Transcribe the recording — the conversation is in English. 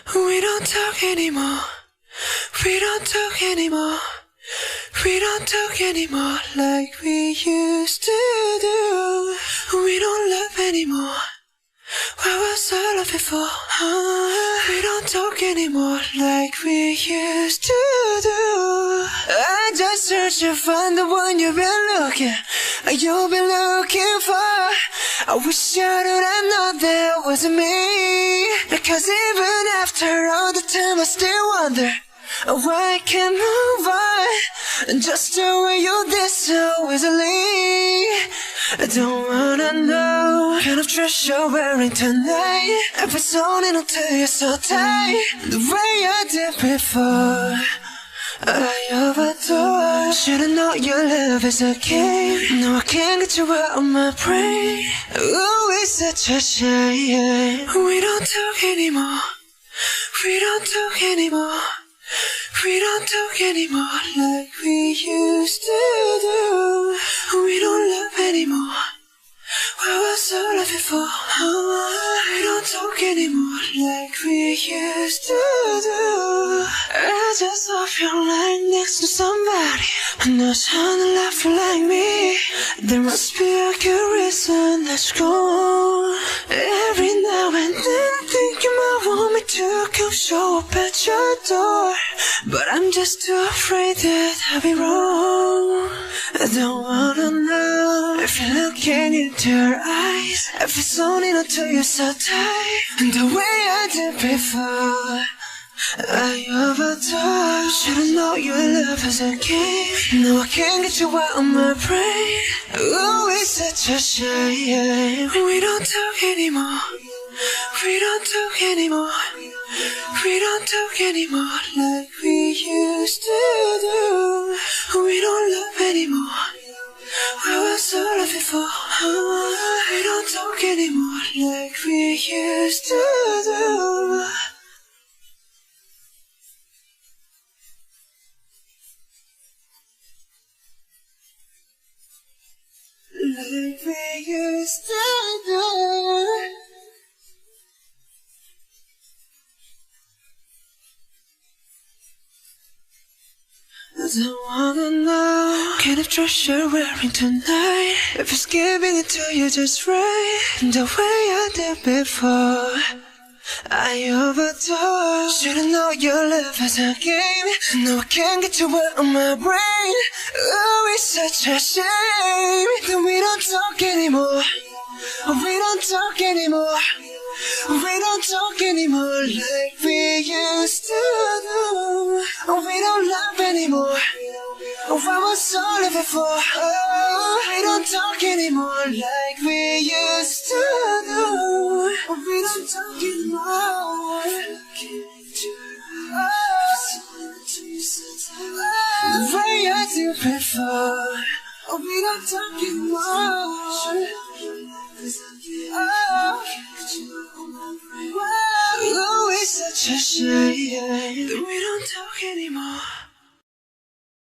We don't talk anymore. We don't talk anymore. We don't talk anymore like we used to do. We don't love anymore. What was all of it for? We don't talk anymore like we used to do. I just search to find the one you've been looking for. I wish I would have known that wasn't me. Because even after all the time I still wonder why I can't move on just the way you did so easily. I don't wanna know what kind of dress you're wearing tonight. If it's holding on to you so tight the way I did before, I overdosed. Should've known your love is a game. No, I can't get you out of my brain. Ooh, it's such a shame. We don't talk anymore. We don't talk anymore. We don't talk anymore like we used to do. We don't love anymore. What was all of it for? We don't talk anymore like we used to do. I just hope you're lying next to somebody who knows how to laugh like me. There must be a good reason that's gone. Every now and then think you might want me to come show up at your door, but I'm just too afraid that I'll be wrong. I don't wanna know if you're looking into your eyes, if it's holding onto you so tight the way I did before. I overdosed. Should've known your love is a game. No, I can't get you out of my brain. Ooh, it's such a shame. We don't talk anymore. We don't talk anymore. We don't talk anymore like we used to do. We don't love anymore. What was all of it for? We don't talk anymore like we used to do. Like we used to do. I don't wanna know what kind of dress you're wearing tonight. If it's giving it to you just right the way I did before, I overdosed. Should've known your love is a game. No, I can't get you out of my brain. Oh, it's such a shame that we don't talk anymore. We don't talk anymore. We don't talk anymore like we used to do. We don't love anymore. What was all of it for? We don't talk anymore like we used to do. We don't talk anymore. The way I did before. We don't talk anymore. Oh, it's such a shame.